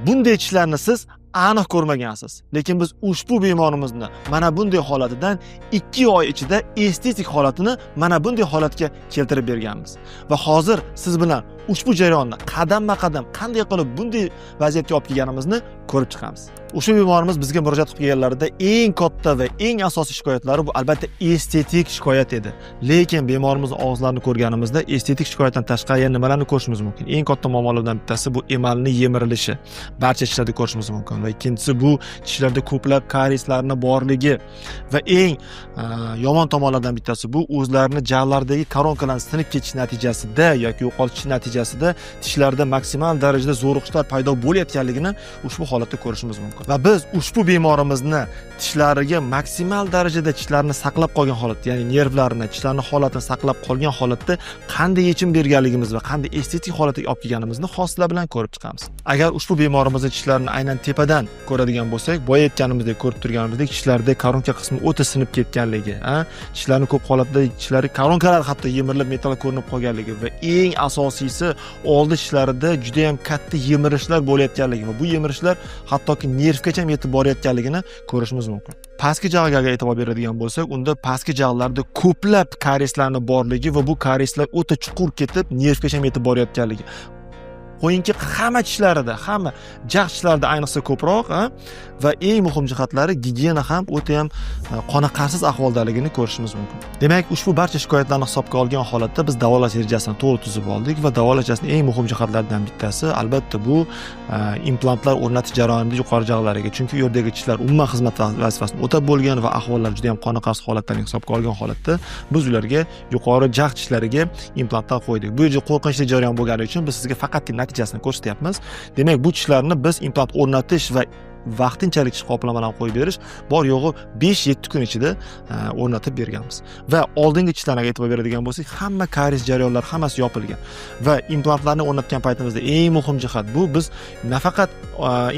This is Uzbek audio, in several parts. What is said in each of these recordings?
Bunday tishlarni siz aniq ko'rmagansiz. Lekin biz ushbu bemorimizni mana bunday holatidan 2 oy ichida estetik holatini mana bunday holatga keltirib berganmiz. Va hozir siz bilan ushbu jarayonni qadamma-qadam qanday qilib bunday vaziyatga olib kelganimizni ko'rib chiqamiz. Ushbu bemorimiz bizga murojaat qilib kelganlarida eng katta va eng asosiy shikoyatlari bu albatta estetik shikoyat edi. Lekin bemorimiz og'izlarini ko'rganimizda estetik shikoyatdan tashqari yana nimalarni ko'rishimiz mumkin? Eng katta muammolardan bittasi bu emalning yemirilishi. Barcha tishlarda ko'rishimiz mumkin. Va ikkinchisi bu tishlarda ko'plab karieslarning borligi va eng yomon tomonlardan bittasi bu o'zlarini jag'lardagi koronkalarning sinib ketish natijasida yoki yo'qotish natijasida tishlarda maksimal darajada zo'riqishlar paydo bo'layotganligini ushbu holatda ko'rishimiz mumkin. Va biz ushbu bemorimizni tishlariga maksimal darajada tishlarini saqlab qolgan holatda, ya'ni nervlarini, tishlarning holatini saqlab qolgan holatda qanday yechim berganligimiz va qanday estetik holatga olib kelganimizni hozirlar bilan ko'rib chiqamiz. Agar ushbu bemorimizning tishlarini aynan tepadan ko'radigan bo'lsak, boya aytganimizdek ko'rib turganimizdek tishlarda koronka qismi o'ta sinib ketganligi, tishlarning ko'p holatda tishlari koronkalar hatto yemirilib metall ko'rinib qolganligi va eng asosiysi oldi tishlarida juda ham katta yemirishlar bo'layotganligi va bu yemirishlar hattoki nervgacha yetib borayotganligini ko'rishimiz mumkin. Pastki jag'ga e'tibor beradigan bo'lsak, unda pastki jag'larda ko'plab karieslarning borligi va bu karieslar o'ta chuqur ketib nervgacha yetib borayotganligi. Qo'yinki hamma tishlarida, hamma jag' tishlarida ayniqsa ko'proq va eng muhim jihatlari gigiyena ham o'ta ham qoniqarsiz ahvoldaligini ko'rishimiz mumkin. Demak, ushbu barcha shikoyatlarni hisobga olgan holatda biz davolash rejasini to'g'ri tuzib oldik va davolash rejasining eng muhim jihatlaridan bittasi albatta bu implantlar o'rnatish jarayonida yuqori jag'lariga, chunki u yerdagi tishlar umuman xizmat vazifasini o'tab bo'lgan va ahvollar juda ham qoniqarsiz holatlarni hisobga olgan holatda biz ularga yuqori jag' tishlariga implantlar qo'ydik. Bu juda qo'rqinchli jarayon bo'lgani uchun biz sizga faqat natijasini ko'rsatyapmiz. Demak, bu tishlarni biz implant o'rnatish va vaqtinchalik tish qoplamalarni qo'yib berish bor yo'g'i 5-7 kun ichida o'rnatib berganmiz. Va oldingi tishlarga e'tibor beradigan bo'lsak, hamma karies jarayonlari hammasi yopilgan. Va implantlarni o'rnatgan paytimizda eng muhim jihat bu biz nafaqat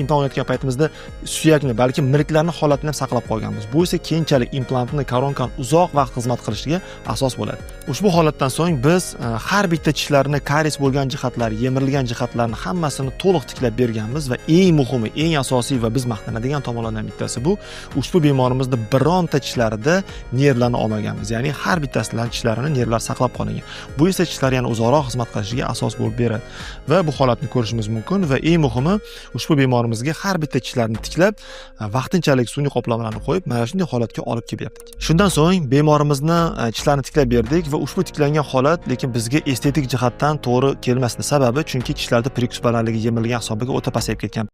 implant o'rnatgan paytimizda suyakni, balki milklarning holatini ham saqlab qolganmiz. Bu esa keyinchalik implantni koronkan uzoq vaqt xizmat qilishiga asos bo'ladi. Ushbu holatdan so'ng biz har bitta tishlarni karies bo'lgan jihatlari, yemirilgan jihatlarni hammasini to'liq tiklab berganmiz va eng muhimi, eng asosiy va biz maqtanadigan tomonlardan bittasi bu ushbu bemorimizda bironta tishlarida nervlarni olmaganmiz. Ya'ni har bittasidan tishlarini nervlar saqlab qolingan. Bu esa tishlar yana uzoqroq xizmat qilishiga asos bo'lib beradi. Va bu holatni ko'rishimiz mumkin va eng muhimi ushbu bemorimizga har bitta tishlarni tiklab, vaqtinchalik sun'iy qoplamalarni qo'yib, mana shunday holatga olib kelyaptik. Shundan so'ng bemorimizni tishlarini tiklab berdik va ushbu tiklangan holat lekin bizga estetik jihatdan to'g'ri kelmasdi. Sababi chunki tishlarda prikus balandligi yemirilgan hisobiga o'ta pasayib ketgan.